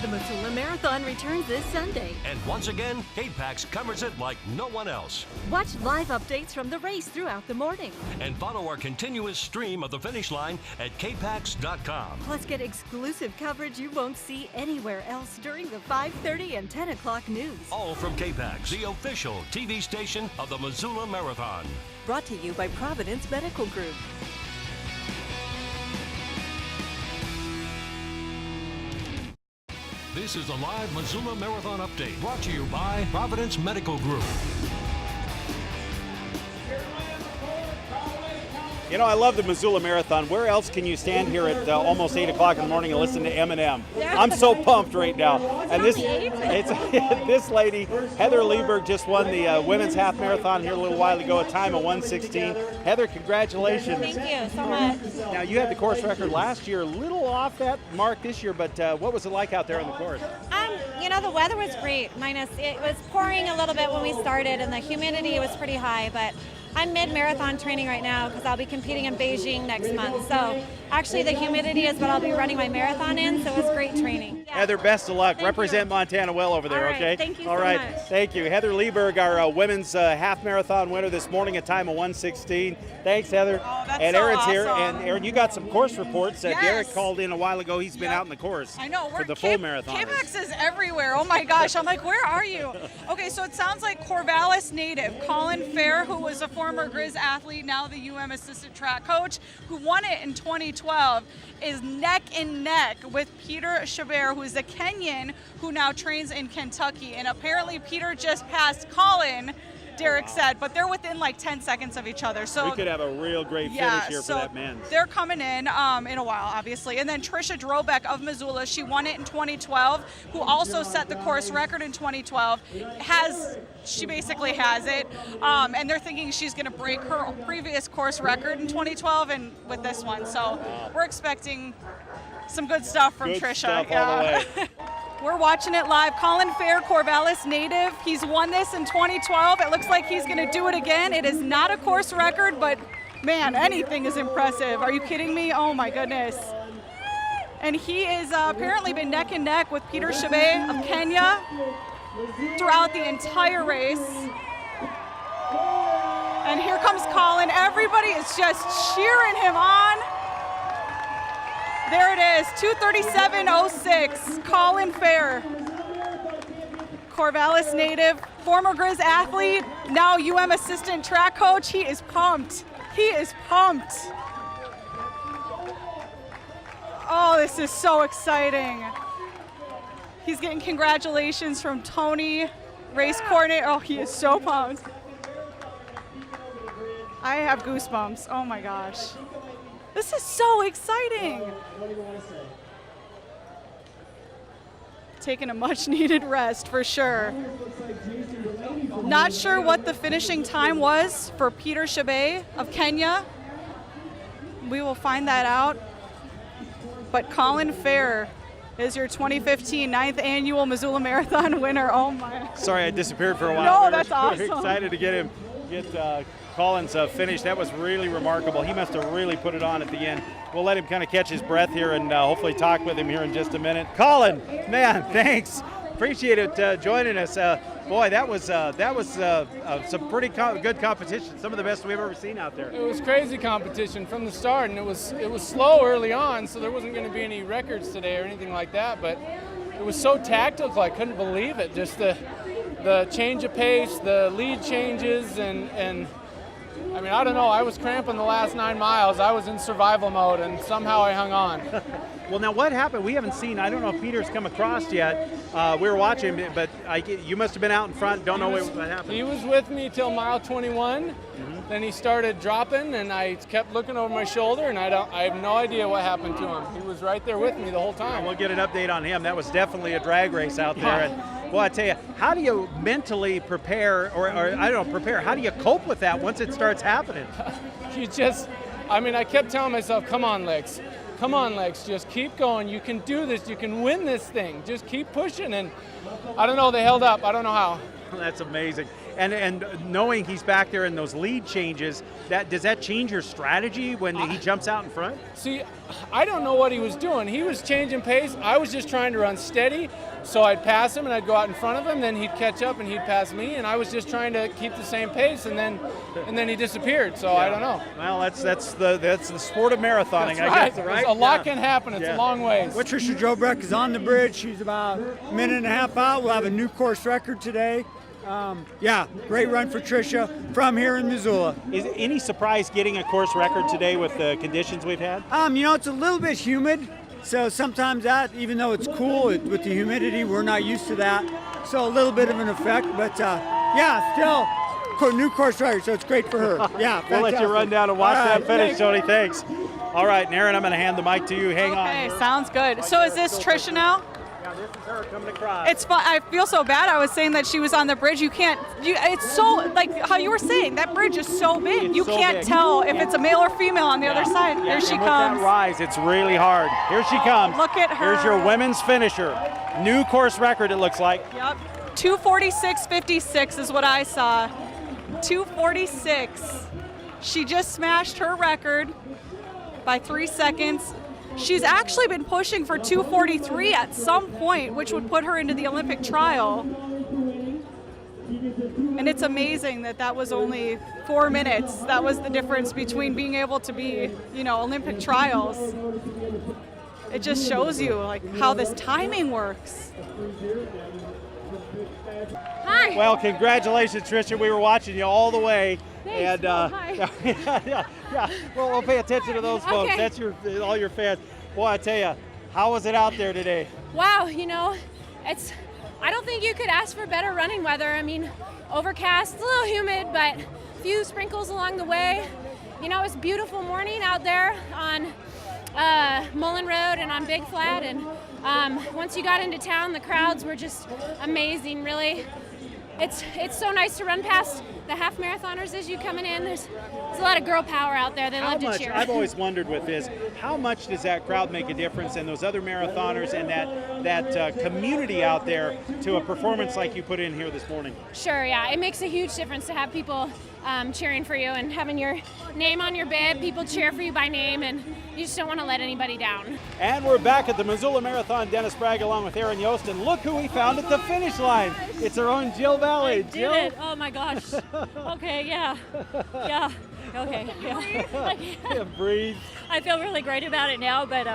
The Missoula Marathon returns this Sunday. And once again, KPAX covers it like no one else. Watch live updates from the race throughout the morning. And follow our continuous stream of the finish line at kpax.com. Plus, get exclusive coverage you won't see anywhere else during the 5:30 and 10 o'clock news. All from KPAX, the official TV station of the Missoula Marathon. Brought to you by Providence Medical Group. This is the live Missoula Marathon update brought to you by Providence Medical Group. You know, I love the Missoula Marathon. Where else can you stand here at almost 8 o'clock in the morning and listen to Eminem? I'm so pumped right now. And this lady, Heather Lieberg, just won the women's half marathon here a little while ago, a time of 1:16. Heather, congratulations. Thank you so much. Now, you had the course record last year, a little off that mark this year, but what was it like out there on the course? You know, the weather was great, it was pouring a little bit when we started, and the humidity was pretty high, but I'm mid-marathon training right now because I'll be competing in Beijing next month. So actually the humidity is what I'll be running my marathon in, so it was great training. Yeah. Heather, best of luck. Thank Represent you. Montana well over there, All right, okay? thank you All so right, much. Thank you. Heather Lieberg, our women's half marathon winner this morning, a time of 1:16. Thanks, Heather. Oh, that's and so Aaron's here. awesome. And Aaron, you got some course reports. Yes. Derek called in a while ago. He's been Yep. out in the course. I know. For the full marathon. KPAX is everywhere. Oh my gosh. I'm like, where are you? Okay, so it sounds like Corvallis native Colin Fair, who was a former Grizz athlete, now the UM assistant track coach, who won it in 2012, is neck and neck with Peter Chabert, who is a Kenyan who now trains in Kentucky. And apparently Peter just passed Colin, Derek said, but they're within like 10 seconds of each other. So we could have a real great finish here for that man. They're coming in a while, obviously. And then Trisha Drobeck of Missoula, she won it in 2012, who also set the course record in 2012. She basically has it. And they're thinking she's going to break her previous course record in 2012 and with this one. So we're expecting some good stuff from Good Trisha. stuff all the way. We're watching it live. Colin Fair, Corvallis native. He's won this in 2012. It looks like he's going to do it again. It is not a course record, but man, anything is impressive. Are you kidding me? Oh my goodness. And he is apparently been neck and neck with Peter Chabert of Kenya throughout the entire race. And here comes Colin. Everybody is just cheering him on. There it is, 2:37.06, Colin Fair. Corvallis native, former Grizz athlete, now UM assistant track coach. He is pumped. He is pumped. Oh, this is so exciting. He's getting congratulations from Tony, race coordinator. Oh, he is so pumped. I have goosebumps. Oh my gosh. This is so exciting. Taking a much needed rest for sure. Not sure what the finishing time was for Peter Chabert of Kenya. We will find that out. But Colin Fair is your 2015 9th annual Missoula Marathon winner. Oh my. Sorry I disappeared for a while. No, that's awesome. We're excited to get Colin's finish. That was really remarkable. He must have really put it on at the end. We'll let him kind of catch his breath here and hopefully talk with him here in just a minute. Colin, man, thanks. Appreciate it joining us. Boy, that was some pretty good competition. Some of the best we've ever seen out there. It was crazy competition from the start, and it was slow early on, so there wasn't going to be any records today or anything like that. But it was so tactical, I couldn't believe it. Just the change of pace, the lead changes, and I mean, I don't know. I was cramping the last 9 miles. I was in survival mode, and somehow I hung on. Well, now what happened? We haven't seen. I don't know if Peter's come across yet. We were watching, but you must have been out in front. Don't know what happened. He was with me till mile 21. Mm-hmm. Then he started dropping, and I kept looking over my shoulder, and I have no idea what happened to him. He was right there with me the whole time. We'll get an update on him. That was definitely a drag race out there. Yeah. And, well, I tell you, how do you mentally prepare, or I don't know, prepare? How do you cope with that once it starts happening? I kept telling myself, come on, Lex. Come on, Lex, just keep going. You can do this. You can win this thing. Just keep pushing. And I don't know, they held up. I don't know how. That's amazing. And knowing he's back there in those lead changes, does that change your strategy when he jumps out in front? See, I don't know what he was doing. He was changing pace. I was just trying to run steady, so I'd pass him and I'd go out in front of him, then he'd catch up and he'd pass me, and I was just trying to keep the same pace, and then he disappeared. So I don't know. Well, that's the sport of marathoning, I guess, right? A lot can happen. It's a long ways. Well, Tricia Drobek is on the bridge. She's about a minute and a half out. We'll have a new course record today. Great run for Tricia from here in Missoula. Is any surprise getting a course record today with the conditions we've had? It's a little bit humid, so sometimes that, even though it's cool, with the humidity, we're not used to that. So a little bit of an effect, but still new course record, so it's great for her. Yeah, we'll let you run down and watch that finish, Tony. Thanks. All right, Aaron, I'm going to hand the mic to you. Hang on. Okay, sounds good. So is this Tricia now? Yeah, this is her coming across. It's fun. I feel so bad. I was saying that she was on the bridge. It's so, like how you were saying, that bridge is so big. You can't tell if it's a male or female on the other side. Here she comes. With that rise, it's really hard. Here she comes. Look at her. Here's your women's finisher. New course record, it looks like. Yep. 2:46.56 is what I saw. 2:46. She just smashed her record by 3 seconds. She's actually been pushing for 2:43 at some point, which would put her into the Olympic trial. And it's amazing that was only 4 minutes. That was the difference between being able to be, Olympic trials. It just shows you how this timing works. Hi. Well, congratulations, Tricia. We were watching you all the way. Thanks. And Hi. yeah. Well, we'll pay attention to those folks. Okay. That's all your fans. Boy, I tell you, how was it out there today? Wow, I don't think you could ask for better running weather. I mean, overcast, a little humid, but a few sprinkles along the way. It was a beautiful morning out there on Mullen Road and on Big Flat, and once you got into town, the crowds were just amazing, really. It's so nice to run past the half marathoners as you coming in. There's a lot of girl power out there. They love to cheer. I've always wondered with this, how much does that crowd make a difference and those other marathoners and that community out there to a performance like you put in here this morning? Sure, yeah. It makes a huge difference to have people cheering for you and having your name on your bib. People cheer for you by name, and you just don't want to let anybody down. And we're back at the Missoula Marathon. Dennis Bragg along with Aaron Yost, and look who we found at the finish line. It's our own Jill Valley. Did it? Oh my gosh. Okay, yeah. Okay, yeah. Yeah, breathe. I feel really great about it now, but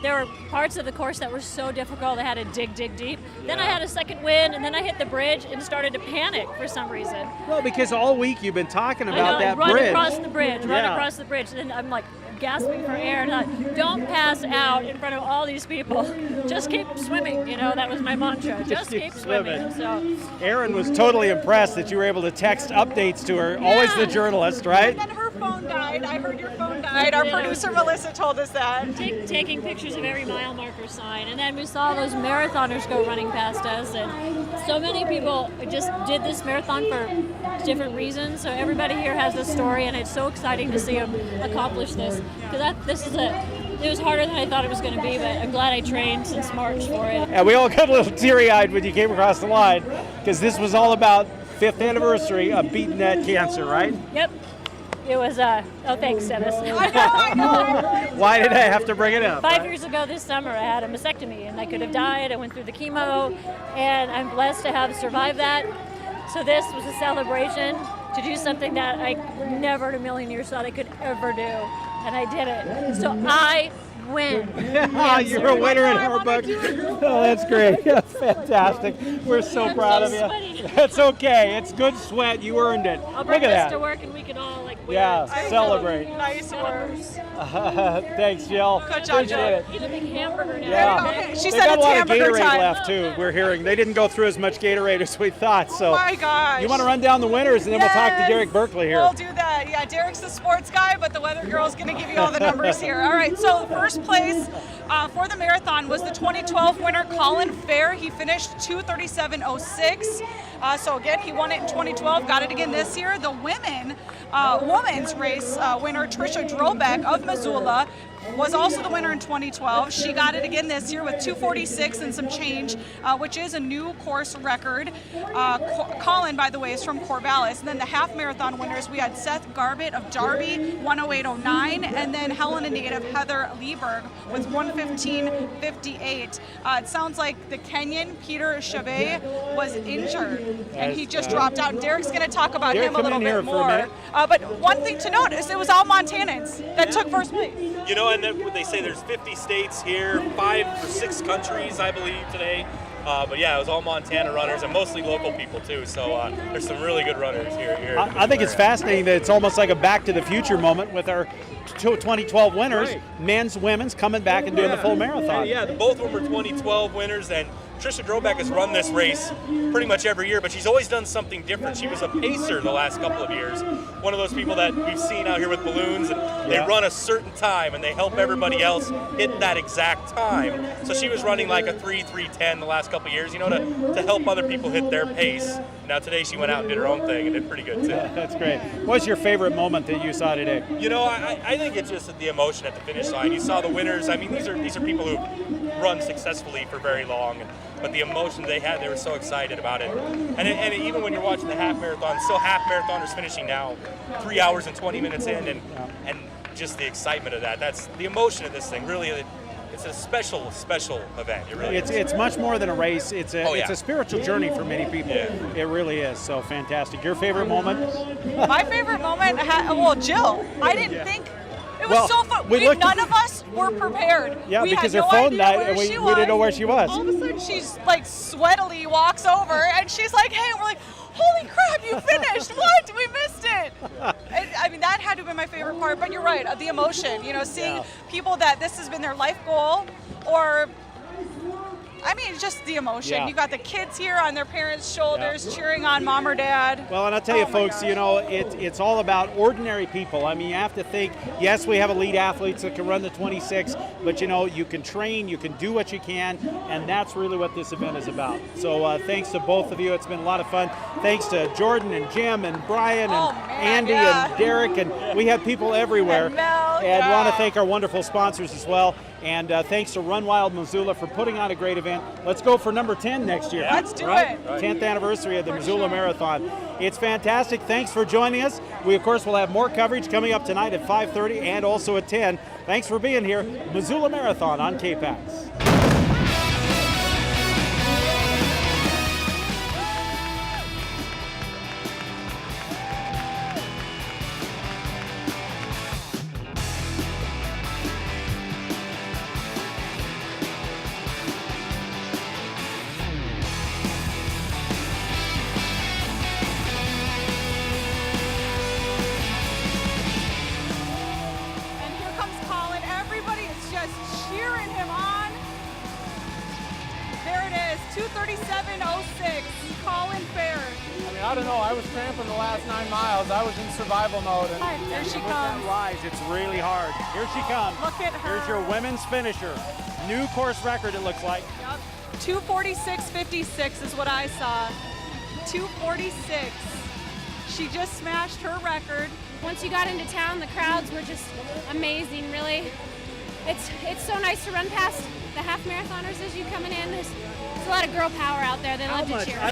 there were parts of the course that were so difficult. I had to dig deep. Then I had a second wind, and then I hit the bridge and started to panic for some reason. Well, because all week you've been talking about that run bridge. Across the bridge, run across the bridge. And I'm like gasping for air, and I don't pass out in front of all these people. Just keep swimming, that was my mantra. Just keep swimming. So Aaron was totally impressed that you were able to text updates to her. Yeah. Always the journalist, right? And then her phone died. I heard your phone died. Our producer Melissa told us that. Taking pictures of every mile marker sign, and then we saw those marathoners go running past us, and so many people just did this marathon for different reasons. So everybody here has a story, and it's so exciting to see them accomplish this. Because it was harder than I thought it was going to be, but I'm glad I trained since March for it. And we all got a little teary-eyed when you came across the line, because this was all about 5th anniversary of beating that cancer, right? Yep. It was, thanks, Dennis. I know. Why did I have to bring it up? 5 years ago this summer, I had a mastectomy, and I could have died. I went through the chemo, and I'm blessed to have survived that. So this was a celebration to do something that I never in a million years thought I could ever do, and I did it. So I win. You're a winner in our book. Oh, that's great. Fantastic. We're so proud of you. Sweaty. It's okay. It's good sweat. You earned it. I'll bring Look at this that. to work, and we can all wear Yeah, celebrate. Nice work. Thanks, Jill. Good job, Jill. Appreciate it. Eat a big hamburger now. Yeah. Okay, she They said got a it's lot of hamburger Gatorade time. left too. We're hearing they didn't go through as much Gatorade as we thought. So Oh my gosh. you want to run down the winners, and then we'll talk to Yes. Derek Berkeley here. We'll do that. Yeah, Derek's the sports guy, but the weather girl's going to give you all the numbers here. All right, so first place for the marathon was the 2012 winner, Colin Fair. He finished 2:37.06. So again, he won it in 2012, got it again this year. The women's race winner, Tricia Drobek of Missoula, was also the winner in 2012. She got it again this year with 2:46 and some change, which is a new course record. Colin, by the way, is from Corvallis. And then the half marathon winners, we had Seth Garbett of Darby, 1:08.09, and then Helena native Heather Lieberg with 1:15.58. It sounds like the Kenyan Peter Chabet was injured, and he just dropped out. And Derek's going to talk about him a little bit more. But one thing to note is it was all Montanans that took first place. You know, and they say there's 50 states here, 5 or 6 countries, I believe, today. But yeah, it was all Montana runners and mostly local people too. So there's some really good runners here. I think it's fascinating that it's almost like a Back to the Future moment with our 2012 winners, right. Men's, women's, coming back and doing the full marathon. Yeah, both of them were 2012 winners, and Tricia Drobeck has run this race pretty much every year, but she's always done something different. She was a pacer the last couple of years. One of those people that we've seen out here with balloons, and they run a certain time, and they help everybody else hit that exact time. So she was running like a 3:10 the last couple of years, you know, to help other people hit their pace. Now today she went out and did her own thing and did pretty good too. Yeah, that's great. What's your favorite moment that you saw today? You know, I think it's just the emotion at the finish line. You saw the winners. I mean, these are people who run successfully for very long, but the emotion they had, they were so excited about it. And even when you're watching the half marathon, still half marathoners finishing now 3 hours and 20 minutes in, and just the excitement of that. That's the emotion of this thing. Really, it's a special event. It really is. It's much more than a race. It's a spiritual journey for many people. Yeah. It really is. So fantastic. Your favorite moment? My favorite moment, well, Jill. I didn't think. It was so fun. None of us were prepared. Yeah, we because had her no phone idea died where and we she didn't know where she was. All of a sudden, she's like sweatily walks over and she's like, "Hey," and we're like, "Holy crap, you finished! What? We missed it!" And, I mean, that had to be my favorite part. But you're right, the emotion. You know, seeing people that this has been their life goal, or I mean, just the emotion. Yeah. You got the kids here on their parents' shoulders cheering on mom or dad. Well, and I'll tell you, folks, you know, it's all about ordinary people. I mean, you have to think, yes, we have elite athletes that can run the 26, but, you know, you can train, you can do what you can, and that's really what this event is about. So thanks to both of you. It's been a lot of fun. Thanks to Jordan and Jim and Brian and Andy and Derek, and we have people everywhere. And Mel, and want to thank our wonderful sponsors as well. And thanks to Run Wild Missoula for putting on a great event. Let's go for number 10 next year. Let's do it. Right. 10th anniversary of the Missoula Marathon. It's fantastic. Thanks for joining us. We, of course, will have more coverage coming up tonight at 5:30 and also at 10. Thanks for being here. Missoula Marathon on KPAX. Cheering him on. There it is, 2:37.06, Colin Fair. I mean, I don't know. I was cramping the last 9 miles. I was in survival mode. And Here she With comes. that rise, it's really hard. Here she comes. Look at her. Here's your women's finisher. New course record, it looks like. Yep. 2:46.56 is what I saw. 2:46. She just smashed her record. Once you got into town, the crowds were just amazing, really. It's so nice to run past the half marathoners as you coming in. There's a lot of girl power out there. They love to cheer.